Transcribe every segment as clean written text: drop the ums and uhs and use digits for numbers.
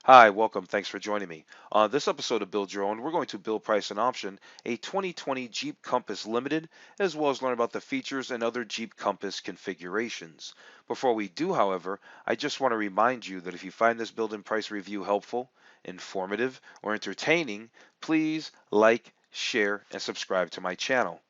Hi, welcome. Thanks for joining me. On this episode of Build Your Own, we're going to build, price, and option a 2020 Jeep Compass Limited, as well as learn about the features and other Jeep Compass configurations. Before we do, however, I just want to remind you that if you find this build and price review helpful, informative, or entertaining, please like, share, and subscribe to my channel.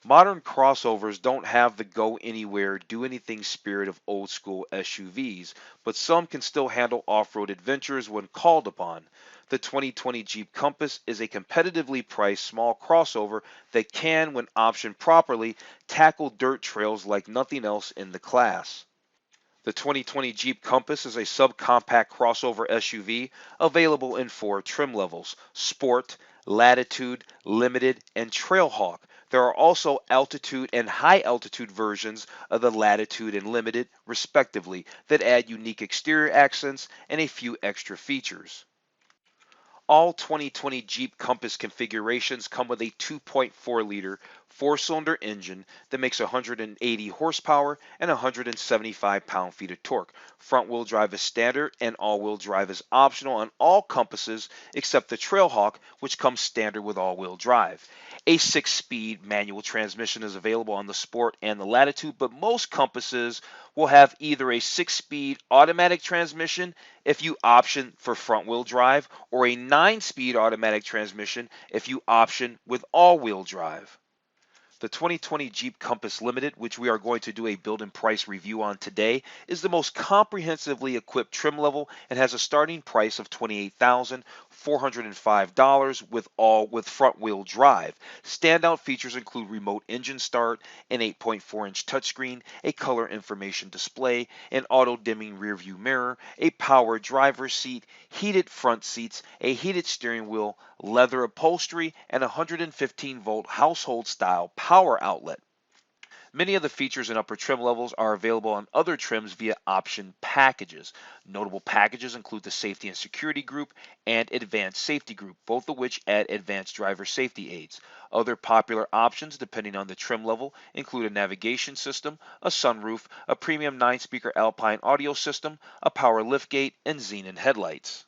Modern crossovers don't have the go anywhere, do anything spirit of old school SUVs, but some can still handle off-road adventures when called upon. The 2020 Jeep Compass is a competitively priced small crossover that can, when optioned properly, tackle dirt trails like nothing else in the class. The 2020 Jeep Compass is a subcompact crossover SUV available in 4 trim levels: Sport, Latitude, Limited, and Trailhawk. There are also altitude and high altitude versions of the Latitude and Limited, respectively, that add unique exterior accents and a few extra features. All 2020 Jeep Compass configurations come with a 2.4-liter 4-cylinder engine that makes 180 horsepower and 175 pound-feet of torque. Front-wheel drive is standard and all-wheel drive is optional on all Compasses except the Trailhawk, which comes standard with all-wheel drive. A 6-speed manual transmission is available on the Sport and the Latitude, but most Compasses will have either a 6-speed automatic transmission if you option for front-wheel drive, or a 9-speed automatic transmission if you option with all-wheel drive. The 2020 Jeep Compass Limited, which we are going to do a build and price review on today, is the most comprehensively equipped trim level and has a starting price of $28,405 with front wheel drive. Standout features include remote engine start, an 8.4-inch touchscreen, a color information display, an auto dimming rear view mirror, a power driver's seat, heated front seats, a heated steering wheel, leather upholstery, and a 115-volt household-style power outlet. Many of the features in upper trim levels are available on other trims via option packages. Notable packages include the Safety and Security Group and Advanced Safety Group, both of which add advanced driver safety aids. Other popular options, depending on the trim level, include a navigation system, a sunroof, a premium 9-speaker Alpine audio system, a power liftgate, and xenon headlights.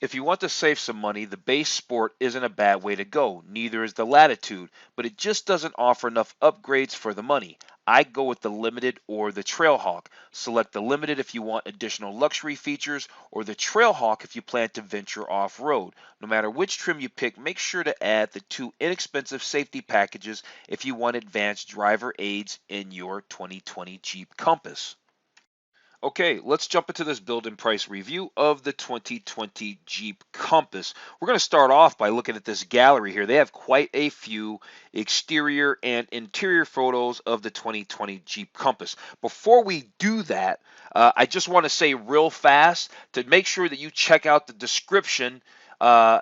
If you want to save some money, the base Sport isn't a bad way to go. Neither is the Latitude, but it just doesn't offer enough upgrades for the money. I go with the Limited or the Trailhawk. Select the Limited if you want additional luxury features, or the Trailhawk if you plan to venture off-road. No matter which trim you pick, make sure to add the 2 inexpensive safety packages if you want advanced driver aids in your 2020 Jeep Compass. Okay, let's jump into this build and price review of the 2020 Jeep Compass. We're going to start off by looking at this gallery here. They have quite a few exterior and interior photos of the 2020 Jeep Compass. Before we do that, I just want to say real fast to make sure that you check out the description uh,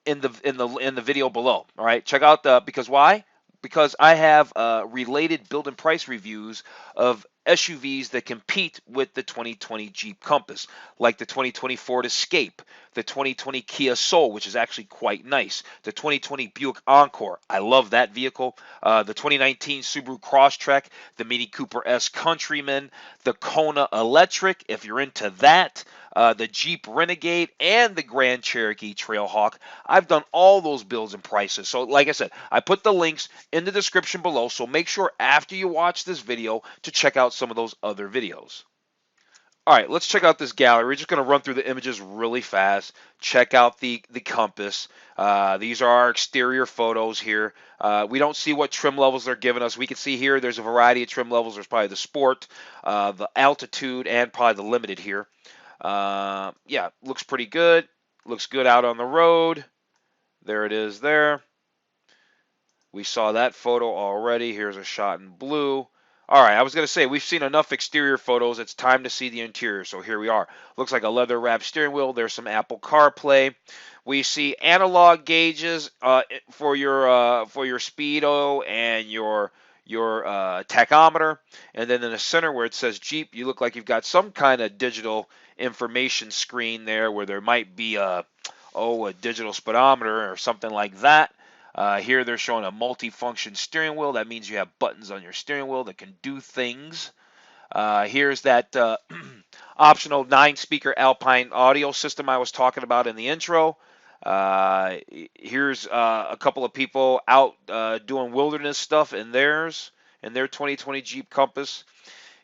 in the video below. All right, check out the because why? Because I have related build and price reviews of SUVs that compete with the 2020 Jeep Compass, like the 2020 Ford Escape, the 2020 Kia Soul, which is actually quite nice, the 2020 Buick Encore. I love that vehicle. The 2019 Subaru Crosstrek, the Mini Cooper S Countryman, the Kona Electric, if you're into that, the Jeep Renegade, and the Grand Cherokee Trailhawk. I've done all those builds and prices. So like I said, I put the links in the description below, so make sure after you watch this video to check out some of those other videos. All right, let's check out this gallery. We're just going to run through the images really fast. Check out the Compass. These are our exterior photos here. We don't see what trim levels they're giving us. We can see here there's a variety of trim levels. There's probably the Sport, the Altitude, and probably the Limited here. Yeah, looks pretty good. Looks good out on the road. There it is there. We saw that photo already. Here's a shot in blue. All right, I was going to say, we've seen enough exterior photos. It's time to see the interior. So here we are. Looks like a leather-wrapped steering wheel. There's some Apple CarPlay. We see analog gauges for your speedo and your tachometer. And then in the center where it says Jeep, you look like you've got some kind of digital information screen there where there might be a digital speedometer or something like that. Here they're showing a multi-function steering wheel. That means you have buttons on your steering wheel that can do things. Here's that optional 9-speaker Alpine audio system I was talking about in the intro. Here's a couple of people out doing wilderness stuff in their 2020 Jeep Compass.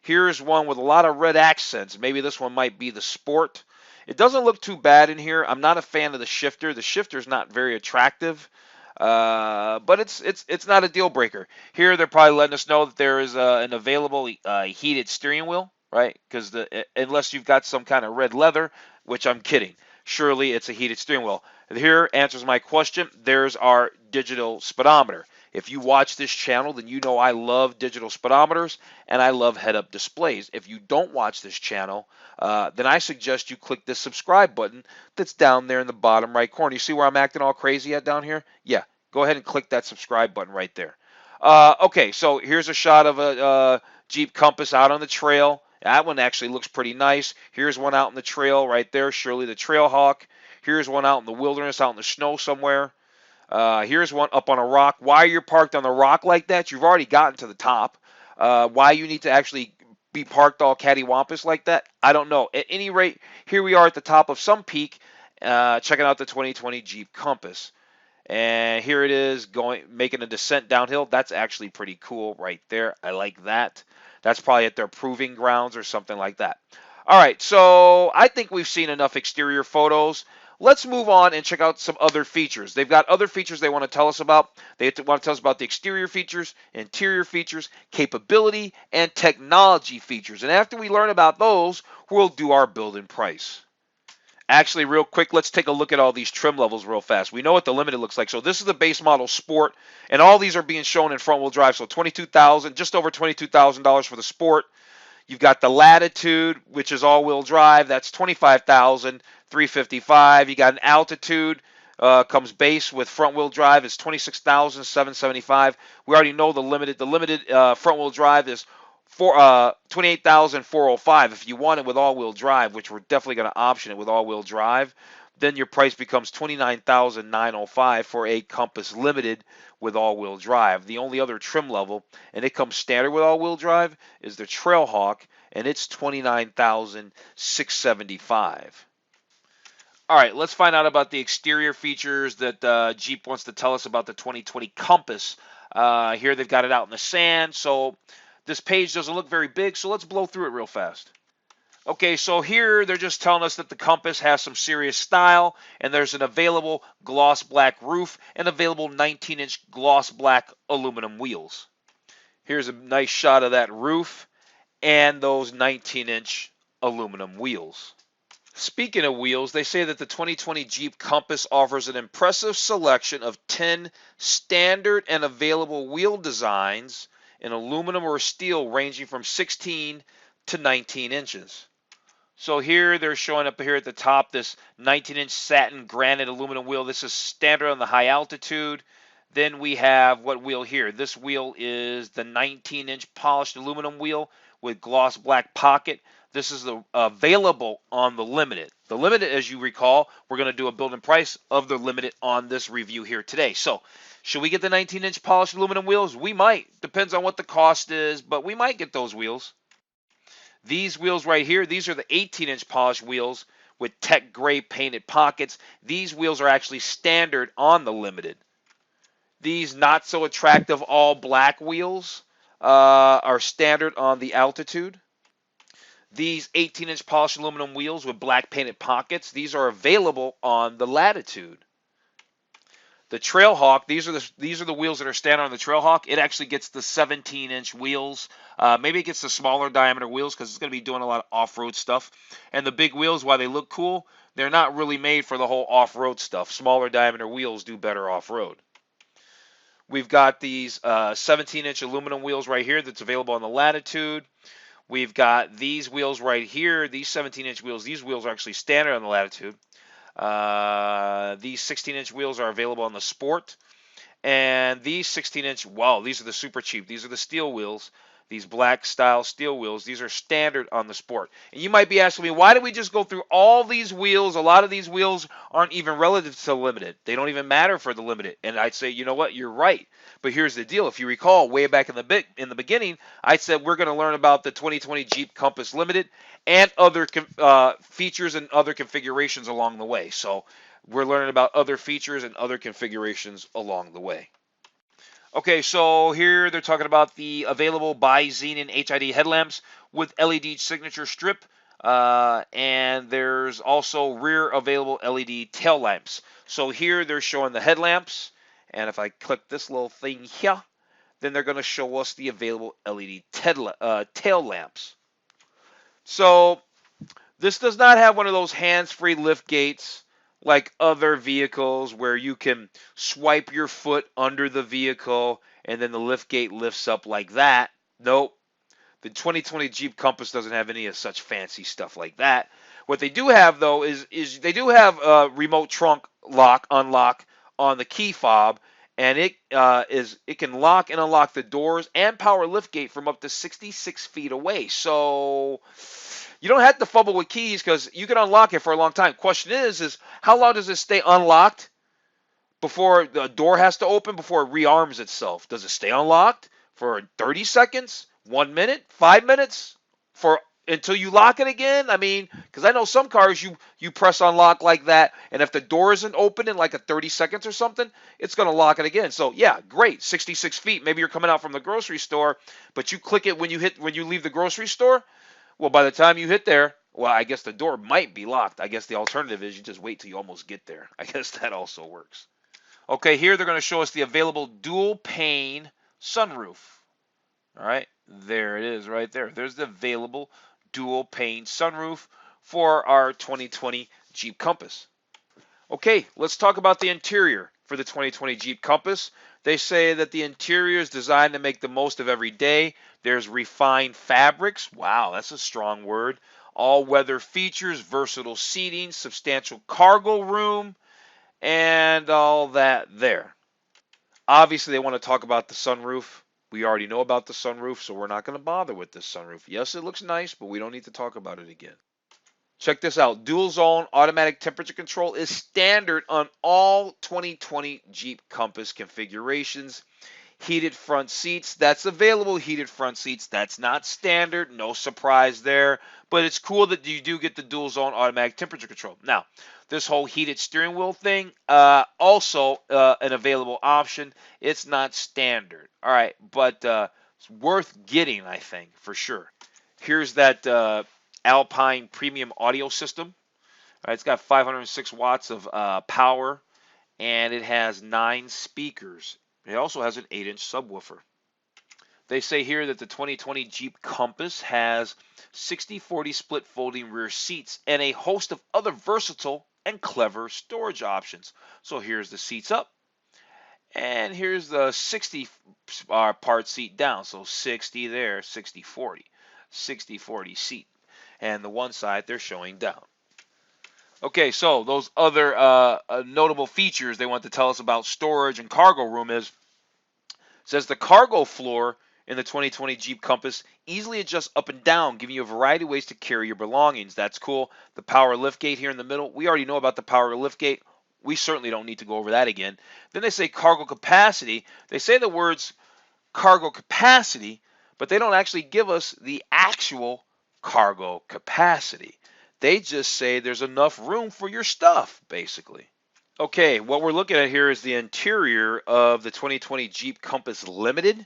Here's one with a lot of red accents. Maybe this one might be the Sport. It doesn't look too bad in here. I'm not a fan of the shifter. The shifter's not very attractive, but it's not a deal breaker. Here they're probably letting us know that there is an available heated steering wheel, right? Because unless you've got some kind of red leather, which I'm kidding. Surely it's a heated steering wheel. Here answers my question. There's our digital speedometer. If you watch this channel, then you know I love digital speedometers and I love head-up displays. If you don't watch this channel, then I suggest you click this subscribe button that's down there in the bottom right corner. You see where I'm acting all crazy at down here? Yeah, go ahead and click that subscribe button right there. Okay, so here's a shot of a Jeep Compass out on the trail. That one actually looks pretty nice. Here's one out in the trail right there, surely the Trailhawk. Here's one out in the wilderness, out in the snow somewhere. Here's one up on a rock. Why you're parked on the rock like that? You've already gotten to the top. Why you need to actually be parked all cattywampus like that? I don't know. At any rate, here we are at the top of some peak, checking out the 2020 Jeep Compass. And here it is making a descent downhill. That's actually pretty cool right there. I like that. That's probably at their proving grounds or something like that. All right, so I think we've seen enough exterior photos. Let's move on and check out some other features. They've got other features they want to tell us about. They want to tell us about the exterior features, interior features, capability, and technology features. And after we learn about those, we'll do our build and price. Actually, real quick, let's take a look at all these trim levels real fast. We know what the Limited looks like. So this is the base model Sport, and all these are being shown in front-wheel drive. So $22,000, just over $22,000 for the Sport. You've got the Latitude, which is all-wheel drive. That's $25,355. You got an Altitude, comes base with front-wheel drive. It's $26,775. We already know the Limited. The Limited front-wheel drive is $28,405. If you want it with all-wheel drive, which we're definitely going to option it with all-wheel drive, then your price becomes $29,905 for a Compass Limited with all-wheel drive. The only other trim level, and it comes standard with all-wheel drive, is the Trailhawk, and it's $29,675. All right, let's find out about the exterior features that Jeep wants to tell us about the 2020 Compass. Here they've got it out in the sand, so this page doesn't look very big, so let's blow through it real fast. Okay, so here they're just telling us that the Compass has some serious style, and there's an available gloss black roof and available 19-inch gloss black aluminum wheels. Here's a nice shot of that roof and those 19-inch aluminum wheels. Speaking of wheels, they say that the 2020 Jeep Compass offers an impressive selection of 10 standard and available wheel designs in aluminum or steel ranging from 16 to 19 inches. So here they're showing up here at the top this 19-inch satin granite aluminum wheel. This is standard on the high altitude. Then we have what wheel here? This wheel is the 19-inch polished aluminum wheel with gloss black pocket. This is available on the Limited. The Limited, as you recall, we're going to do a build and price of the Limited on this review here today. So should we get the 19-inch polished aluminum wheels? We might. Depends on what the cost is, but we might get those wheels. These wheels right here, these are the 18-inch polished wheels with tech gray painted pockets. These wheels are actually standard on the Limited. These not so attractive all black wheels are standard on the Altitude. These 18-inch polished aluminum wheels with black painted pockets, these are available on the Latitude. The Trailhawk, these are the wheels that are standard on the Trailhawk. It actually gets the 17-inch wheels. Maybe it gets the smaller diameter wheels because it's going to be doing a lot of off-road stuff. And the big wheels, while they look cool, they're not really made for the whole off-road stuff. Smaller diameter wheels do better off-road. We've got these 17-inch aluminum wheels right here that's available on the Latitude. We've got these wheels right here, these 17-inch wheels. These wheels are actually standard on the Latitude. These 16-inch wheels are available on the Sport. And these 16-inch, wow, these are the super cheap. These are the steel wheels. These black style steel wheels, these are standard on the Sport. And you might be asking me, why did we just go through all these wheels? A lot of these wheels aren't even relative to the Limited. They don't even matter for the Limited. And I'd say, you know what, you're right. But here's the deal. If you recall, way back in the beginning, I said we're going to learn about the 2020 Jeep Compass Limited and other features and other configurations along the way. So we're learning about other features and other configurations along the way. Okay, so here they're talking about the available by Xenon HID headlamps with LED signature strip, and there's also rear available LED tail lamps. So here they're showing the headlamps, and if I click this little thing here, then they're going to show us the available LED tail lamps. So this does not have one of those hands-free lift gates like other vehicles where you can swipe your foot under the vehicle and then the lift gate lifts up like that. Nope. The 2020 Jeep Compass doesn't have any of such fancy stuff like that. What they do have though is they do have a remote trunk unlock on the key fob, and it can lock and unlock the doors and power lift gate from up to 66 feet away. So you don't have to fumble with keys because you can unlock it for a long time. Question is how long does it stay unlocked before the door has to open, before it rearms itself? Does it stay unlocked for 30 seconds, 1 minute, 5 minutes, for until you lock it again? I mean, because I know some cars you press unlock like that, and if the door isn't open in like a 30 seconds or something, it's going to lock it again. So yeah, great, 66 feet. Maybe you're coming out from the grocery store, but you click it when you leave the grocery store. Well, by the time you hit there, well, I guess the door might be locked. I guess the alternative is you just wait till you almost get there. I guess that also works. Okay, here they're going to show us the available dual pane sunroof. All right, there it is right there. There's the available dual pane sunroof for our 2020 Jeep Compass. Okay, let's talk about the interior for the 2020 Jeep Compass. They say that the interior is designed to make the most of every day. There's refined fabrics. Wow, that's a strong word. All-weather features, versatile seating, substantial cargo room, and all that there. Obviously, they want to talk about the sunroof. We already know about the sunroof, so we're not going to bother with this sunroof. Yes, it looks nice, but we don't need to talk about it again. Check this out. Dual zone automatic temperature control is standard on all 2020 Jeep Compass configurations. Heated front seats, that's available. Heated front seats, that's not standard. No surprise there. But it's cool that you do get the dual zone automatic temperature control. Now, this whole heated steering wheel thing, also an available option. It's not standard. All right, but it's worth getting, I think, for sure. Here's that Alpine premium audio system. All right, it's got 506 watts of power, and it has 9 speakers. It also has an 8-inch subwoofer. They say here that the 2020 Jeep Compass has 60/40 split folding rear seats and a host of other versatile and clever storage options. So here's the seats up, and here's the 60 part seat down. So 60 there, 60/40, 60/40 seat. And the one side they're showing down. Okay, so those other notable features they want to tell us about storage and cargo room says the cargo floor in the 2020 Jeep Compass easily adjusts up and down, giving you a variety of ways to carry your belongings. That's cool. The power liftgate here in the middle, we already know about the power liftgate. We certainly don't need to go over that again. Then they say cargo capacity. They say the words cargo capacity, but they don't actually give us the actual cargo capacity. They just say there's enough room for your stuff, basically. Okay, what we're looking at here is the interior of the 2020 Jeep Compass Limited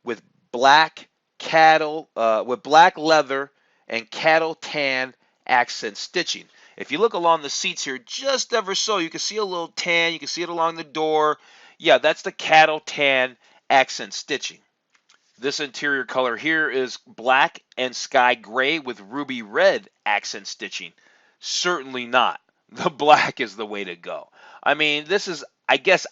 with black black leather and cattle tan accent stitching. If you look along the seats here, just ever so, you can see a little tan. You can see it along the door. Yeah, that's the cattle tan accent stitching. This interior color here is black and sky gray with ruby red accent stitching. Certainly not. The black is the way to go. I mean, this is, I guess,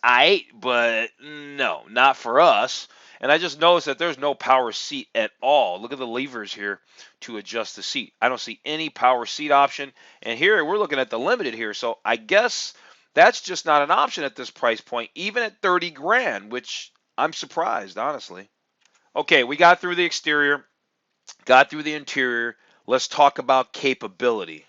but no, not for us. And I just noticed that there's no power seat at all. Look at the levers here to adjust the seat. I don't see any power seat option. And here we're looking at the Limited here. So I guess that's just not an option at this price point, even at 30 grand, which I'm surprised, honestly. Okay, we got through the exterior, got through the interior. Let's talk about capability.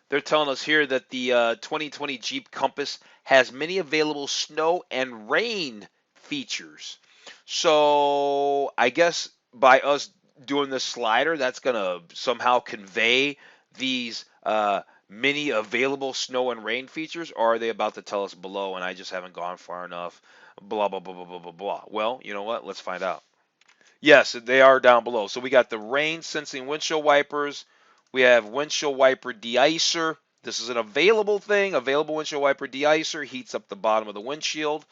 They're telling us here that the 2020 Jeep Compass has many available snow and rain features. So I guess by us doing this slider, that's going to somehow convey these many available snow and rain features, or are they about to tell us below and I just haven't gone far enough? Blah, blah, blah, blah, blah, blah, blah. Well, you know what? Let's find out. Yes, they are down below. So we got the rain sensing windshield wipers. We have windshield wiper deicer. This is an available thing. Available windshield wiper deicer heats up the bottom of the windshield.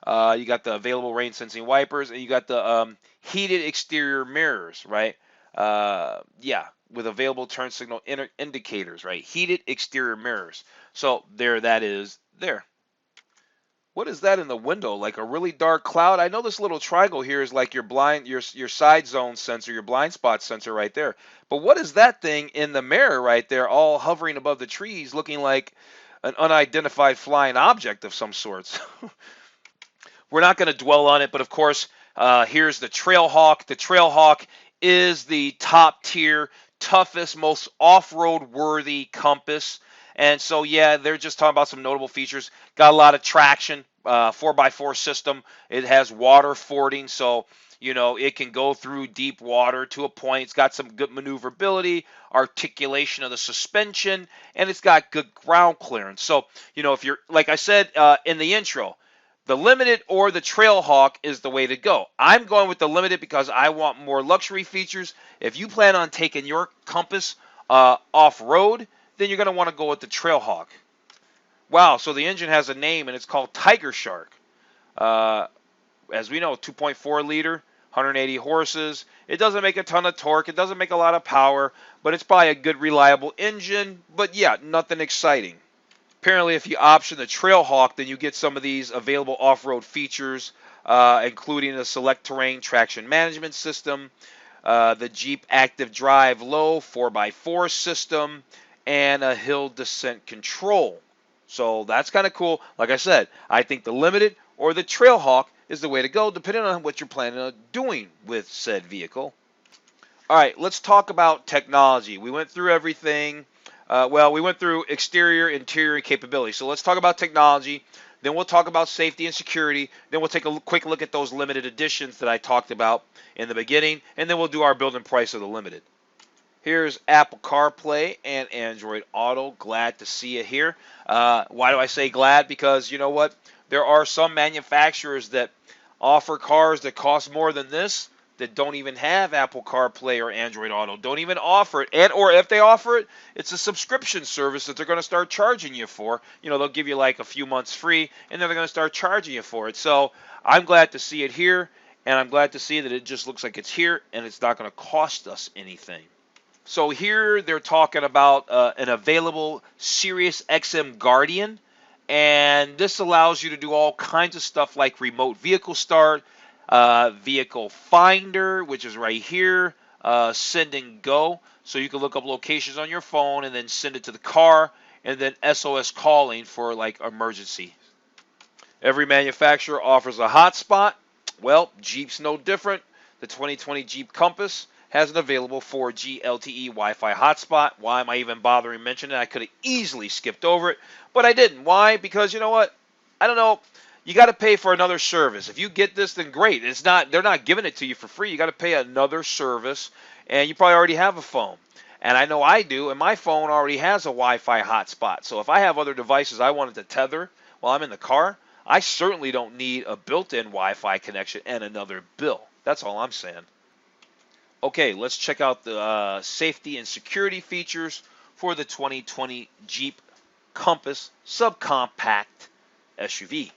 You got the available rain sensing wipers, and you got the heated exterior mirrors, right? Yeah, with available turn signal indicators, right? Heated exterior mirrors. So there that is there. What is that in the window? Like a really dark cloud? I know this little triangle here is like your side zone sensor, your blind spot sensor right there. But what is that thing in the mirror right there, all hovering above the trees, looking like an unidentified flying object of some sorts? We're not going to dwell on it, but of course, here's the Trailhawk. The Trailhawk is the top tier, toughest, most off-road worthy compass. And so, yeah, they're just talking about some notable features. Got a lot of traction, 4x4 system. It has water fording, so it can go through deep water to a point. It's got some good maneuverability, articulation of the suspension, and it's got good ground clearance. So, if you're, like I said in the intro, the Limited or the Trailhawk is the way to go. I'm going with the Limited because I want more luxury features. If you plan on taking your Compass off-road, then you're going to want to go with the Trailhawk. Wow, so the engine has a name, and it's called Tiger Shark. Uh, as we know, 2.4 liter, 180 horses. It doesn't make a ton of torque. It doesn't make a lot of power, but it's probably a good, reliable engine. But yeah, nothing exciting. Apparently, if you option the Trailhawk, then you get some of these available off-road features, including a select terrain traction management system, the Jeep Active Drive Low 4x4 system, and a hill descent control. So that's kind of cool. Like I said, I think the Limited or the Trailhawk is the way to go, depending on what you're planning on doing with said vehicle. All right, let's talk about technology. We went through everything. We went through exterior, interior, and capability. So let's talk about technology. Then we'll talk about safety and security. Then we'll take a quick look at those limited editions that I talked about in the beginning. And then we'll do our build and price of the Limited. Here's Apple CarPlay and Android Auto. Glad to see you here. Why do I say glad? Because you know what? There are some manufacturers that offer cars that cost more than this that don't even have Apple CarPlay or Android Auto. Don't even offer it. And or if they offer it, it's a subscription service that they're going to start charging you for. They'll give you like a few months free, and then they're going to start charging you for it. So I'm glad to see it here, and I'm glad to see that it just looks like it's here, and it's not going to cost us anything. So here they're talking about an available Sirius XM Guardian, and this allows you to do all kinds of stuff like remote vehicle start, vehicle finder, which is right here, send and go. So you can look up locations on your phone and then send it to the car, and then SOS calling for like emergency. Every manufacturer offers a hotspot. Well, Jeep's no different. The 2020 Jeep Compass has an available 4G LTE Wi-Fi hotspot. Why am I even bothering mentioning it? I could have easily skipped over it, but I didn't. Why? Because you know what? I don't know. You got to pay for another service. If you get this, then great. They're not giving it to you for free. You got to pay another service, and you probably already have a phone. And I know I do, and my phone already has a Wi-Fi hotspot. So if I have other devices I wanted to tether while I'm in the car, I certainly don't need a built-in Wi-Fi connection and another bill. That's all I'm saying. Okay, let's check out the safety and security features for the 2020 Jeep Compass subcompact SUV.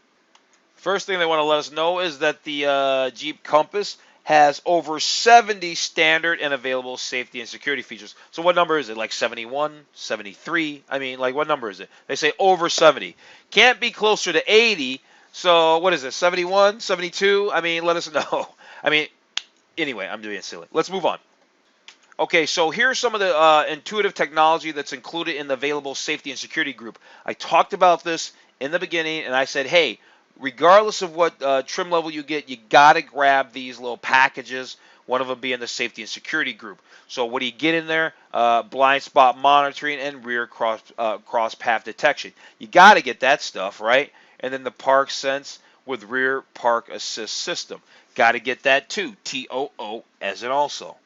First thing they want to let us know is that the Jeep Compass has over 70 standard and available safety and security features. So what number is it? Like 71, 73? I mean, like what number is it? They say over 70. Can't be closer to 80. So what is it? 71, 72? I mean, let us know. I mean, anyway, I'm doing it silly. Let's move on. Okay, so here's some of the intuitive technology that's included in the available safety and security group. I talked about this in the beginning, and I said, hey, regardless of what trim level you get, you got to grab these little packages. One of them being the safety and security group. So what do you get in there? Blind spot monitoring and rear cross path detection. You got to get that stuff, right? And then the park sense with rear park assist system. Got to get that too. TOO as in also.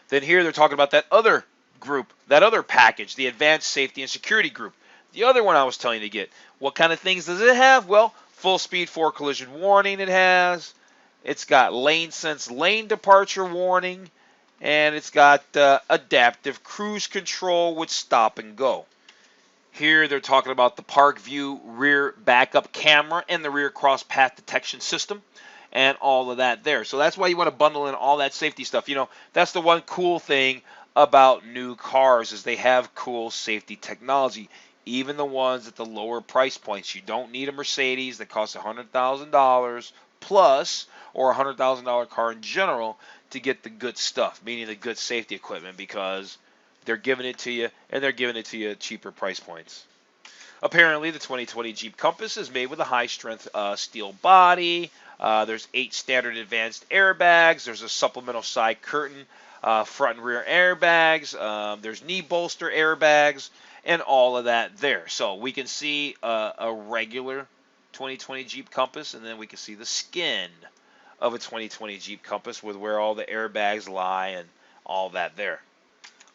Then here they're talking about that other group, that other package, the advanced safety and security group. The other one I was telling you to get. What kind of things does it have? Well, full speed for collision warning it has. It's got lane sense lane departure warning. And it's got adaptive cruise control with stop and go. Here they're talking about the Park View rear backup camera and the rear cross path detection system and all of that there. So that's why you want to bundle in all that safety stuff. You know, that's the one cool thing about new cars is they have cool safety technology. Even the ones at the lower price points. You don't need a Mercedes that costs $100,000 plus or a $100,000 car in general to get the good stuff, meaning the good safety equipment, because they're giving it to you, and they're giving it to you at cheaper price points. Apparently, the 2020 Jeep Compass is made with a high-strength steel body. There's 8 standard advanced airbags. There's a supplemental side curtain, front and rear airbags. There's knee bolster airbags, and all of that there. So we can see a regular 2020 Jeep Compass, and then we can see the skin of a 2020 Jeep Compass with where all the airbags lie and all that there.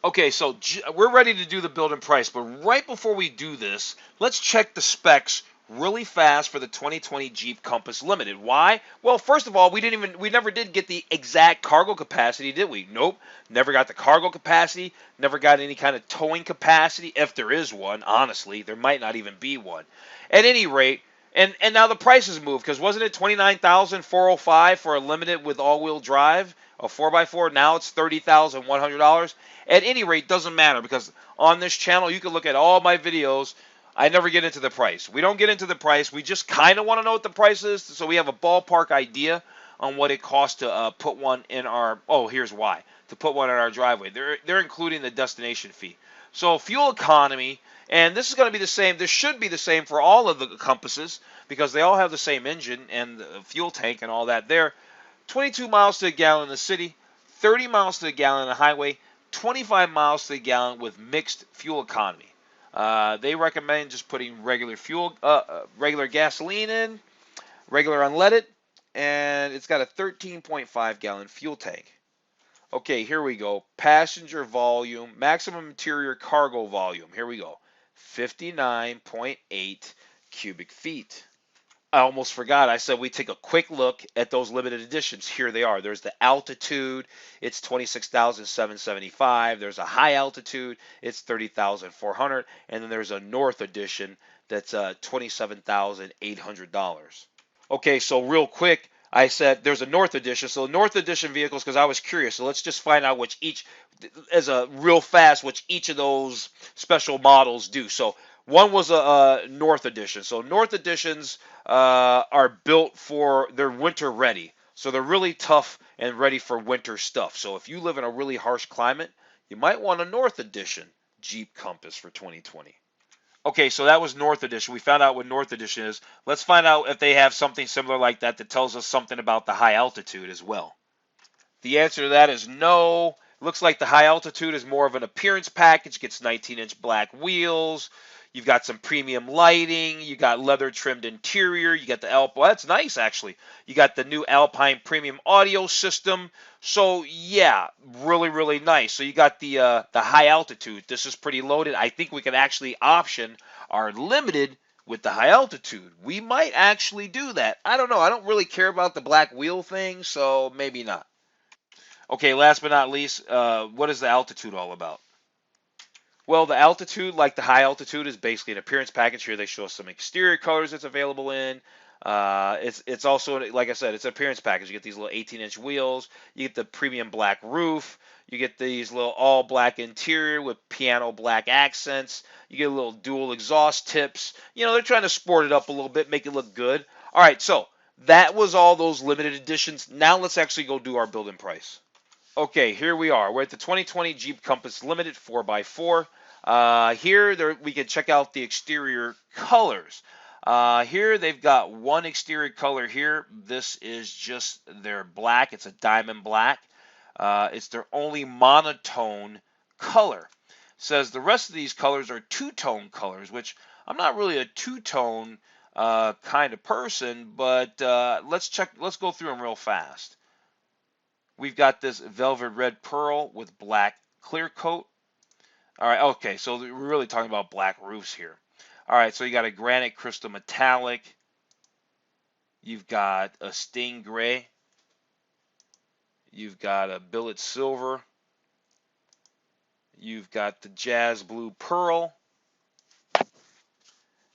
Okay, so we're ready to do the build and price, but right before we do this, let's check the specs really fast for the 2020 Jeep Compass Limited. Why? Well, first of all, we never did get the exact cargo capacity, did we? Nope, never got the cargo capacity, never got any kind of towing capacity, if there is one. Honestly, there might not even be one. At any rate, and now the prices moved, because wasn't it $29,405 for a Limited with all-wheel drive, a 4x4? Now it's $30,100. At any rate, doesn't matter, because on this channel you can look at all my videos. I never get into the price. We don't get into the price. We just kind of want to know what the price is, so we have a ballpark idea on what it costs to put one in our. Oh, here's why. To put one in our driveway, they're including the destination fee. So fuel economy, and this is going to be the same. This should be the same for all of the Compasses because they all have the same engine and the fuel tank and all that. There, 22 miles to the gallon in the city, 30 miles to the gallon on the highway, 25 miles to the gallon with mixed fuel economy. They recommend just putting regular gasoline in, regular unleaded, and it's got a 13.5 gallon fuel tank. Okay, here we go. Passenger volume, maximum interior cargo volume. Here we go. 59.8 cubic feet. I almost forgot. I said we take a quick look at those limited editions. Here they are. There's the Altitude. It's 26,775. There's a High Altitude. It's 30,400. And then there's a North Edition that's $27,800. Okay, so real quick, I said there's a North Edition. So North Edition vehicles, because I was curious. So let's just find out which each, as a real fast, which each of those special models do. So one was a North Edition. So North Editions are built for, they're winter ready. So they're really tough and ready for winter stuff. So if you live in a really harsh climate, you might want a North Edition Jeep Compass for 2020. Okay, so that was North Edition. We found out what North Edition is. Let's find out if they have something similar like that that tells us something about the High Altitude as well. The answer to that is no. Looks like the High Altitude is more of an appearance package. Gets 19-inch black wheels. You've got some premium lighting. You got leather trimmed interior. You got the Alpine. Well, that's nice, actually. You got the new Alpine premium audio system. So, yeah, really, really nice. So you got the High Altitude. This is pretty loaded. I think we can actually option our Limited with the High Altitude. We might actually do that. I don't know. I don't really care about the black wheel thing, so maybe not. Okay, last but not least, what is the Altitude all about? Well, the Altitude, like the High Altitude, is basically an appearance package. Here they show us some exterior colors it's available in. It's also, like I said, it's an appearance package. You get these little 18-inch wheels. You get the premium black roof. You get these little all-black interior with piano black accents. You get a little dual exhaust tips. You know, they're trying to sport it up a little bit, make it look good. All right, so that was all those limited editions. Now let's actually go do our build-in price. Okay, here we are. We're at the 2020 Jeep Compass Limited 4x4. Here we can check out the exterior colors. Here they've got one exterior color here. This is just their black. It's a diamond black. It's their only monotone color. Says the rest of these colors are two-tone colors, which I'm not really a two-tone kind of person, but let's check. Let's go through them real fast. We've got this velvet red pearl with black clear coat. All right, okay, so we're really talking about black roofs here. All right, so you got a granite crystal metallic. You've got a stain gray. You've got a billet silver. You've got the jazz blue pearl.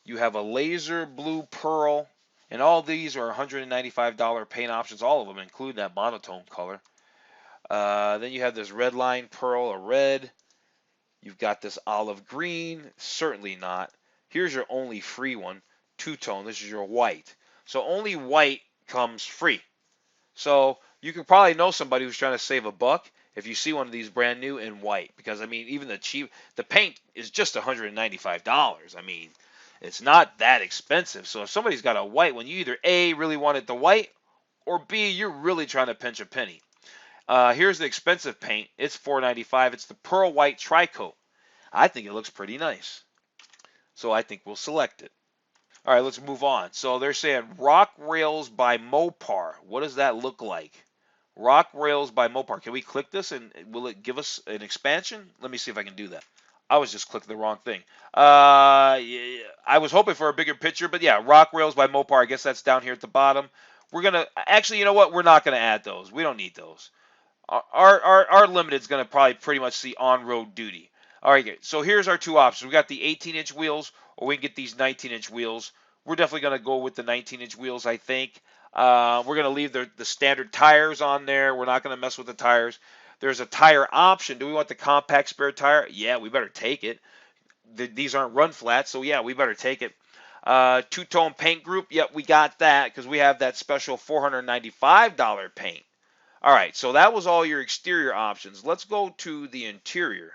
You have a laser blue pearl. And all these are $195 paint options. All of them include that monotone color. Then you have this red line pearl, a red. You've got this olive green. Certainly not. Here's your only free one, two-tone. This is your white. So only white comes free. So you can probably know somebody who's trying to save a buck if you see one of these brand new in white. Because, I mean, even the paint is just $195. I mean, it's not that expensive. So if somebody's got a white one, you either A, really wanted the white, or B, you're really trying to pinch a penny. Here's the expensive paint. It's $4.95. It's the Pearl White Tricoat. I think it looks pretty nice. So I think we'll select it. All right, let's move on. So they're saying Rock Rails by Mopar. What does that look like? Rock Rails by Mopar. Can we click this and will it give us an expansion? Let me see if I can do that. I was just clicking the wrong thing. Yeah, I was hoping for a bigger picture, but yeah, Rock Rails by Mopar. I guess that's down here at the bottom. We're going to, actually, you know what? We're not going to add those. We don't need those. Our Limited is going to probably pretty much see on-road duty. All right, so here's our two options. We got the 18-inch wheels, or we can get these 19-inch wheels. We're definitely going to go with the 19-inch wheels, I think. We're going to leave the standard tires on there. We're not going to mess with the tires. There's a tire option. Do we want the compact spare tire? Yeah, we better take it. These aren't run flats, so yeah, we better take it. Two-tone paint group. Yep, we got that because we have that special $495 paint. All right, so that was all your exterior options. Let's go to the interior.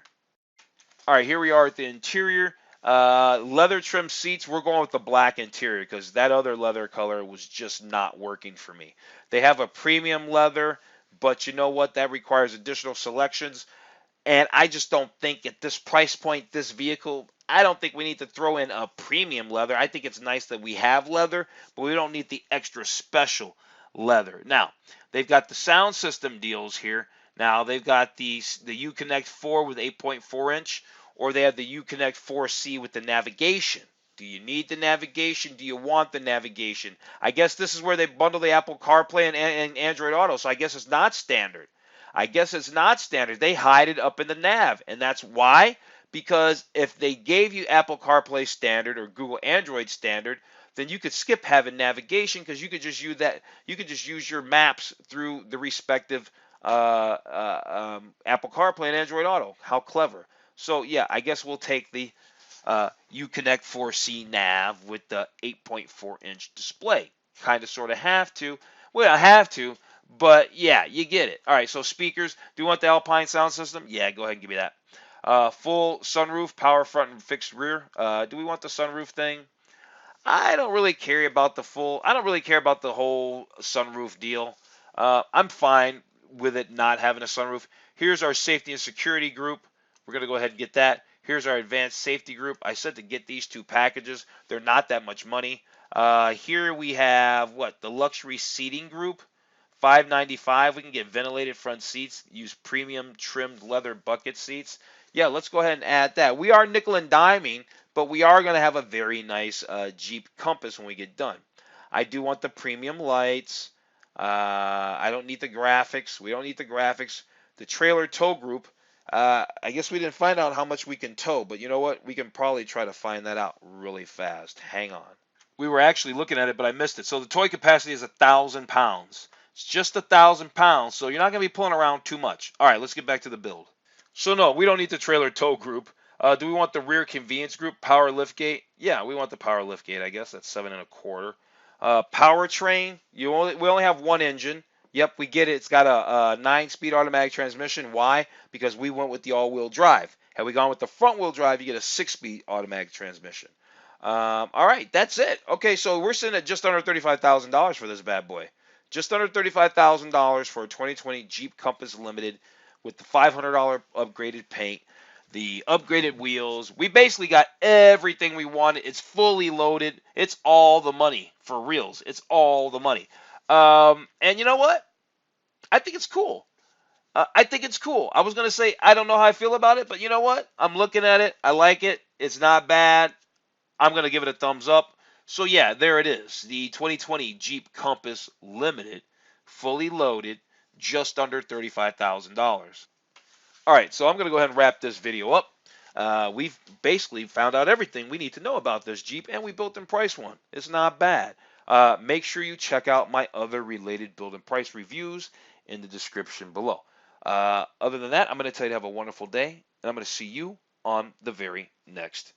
All right, here we are at the interior. Leather trim seats. We're going with the black interior because that other leather color was just not working for me. They have a premium leather, but you know what? That requires additional selections. And I just don't think at this price point, this vehicle, I don't think we need to throw in a premium leather. I think it's nice that we have leather, but we don't need the extra special leather. Now, they've got the sound system deals here. Now, they've got the Uconnect 4 with 8.4 inch, or they have the Uconnect 4C with the navigation. Do you need the navigation? Do you want the navigation? I guess this is where they bundle the Apple CarPlay and Android Auto, so I guess it's not standard. I guess it's not standard. They hide it up in the nav, and that's why. Because if they gave you Apple CarPlay standard or Google Android standard, then you could skip having navigation because you could just use that. You could just use your maps through the respective Apple CarPlay and Android Auto. How clever! So yeah, I guess we'll take the Uconnect 4C nav with the 8.4-inch display. Kind of, sort of have to. Well, I have to. But yeah, you get it. All right, so speakers. Do you want the Alpine sound system? Yeah, go ahead and give me that. Full sunroof, power front and fixed rear. Do we want the sunroof thing? I don't really care about the full. I don't really care about the whole sunroof deal. I'm fine with it not having a sunroof. Here's our safety and security group. We're going to go ahead and get that. Here's our advanced safety group. I said to get these two packages. They're not that much money. Here we have, what, the luxury seating group. $595. We can get ventilated front seats. Use premium trimmed leather bucket seats. Yeah, let's go ahead and add that. We are nickel and diming, but we are going to have a very nice Jeep Compass when we get done. I do want the premium lights. I don't need the graphics. We don't need the graphics. The trailer tow group. I guess we didn't find out how much we can tow, but you know what? We can probably try to find that out really fast. Hang on. We were actually looking at it, but I missed it. So the tow capacity is 1,000 pounds. It's just 1,000 pounds, so you're not going to be pulling around too much. All right, let's get back to the build. So no, we don't need the trailer tow group. Do we want the rear convenience group, power liftgate? Yeah, we want the power liftgate, I guess. That's 7.25. Powertrain, we only have one engine. Yep, we get it. It's got a 9-speed automatic transmission. Why? Because we went with the all-wheel drive. Had we gone with the front-wheel drive, you get a 6-speed automatic transmission. All right, that's it. Okay, so we're sitting at just under $35,000 for this bad boy. Just under $35,000 for a 2020 Jeep Compass Limited with the $500 upgraded paint, the upgraded wheels. We basically got everything we wanted. It's fully loaded. It's all the money for reals. It's all the money. And you know what? I think it's cool. I think it's cool. I was gonna say I don't know how I feel about it, but you know what? I'm looking at it. I like it. It's not bad. I'm going to give it a thumbs up. So yeah, there it is. The 2020 Jeep Compass Limited, fully loaded, just under $35,000. All right, so I'm going to go ahead and wrap this video up. We've basically found out everything we need to know about this Jeep, and we built and priced one. It's not bad. Make sure you check out my other related build and price reviews in the description below. Other than that, I'm going to tell you to have a wonderful day, and I'm going to see you on the very next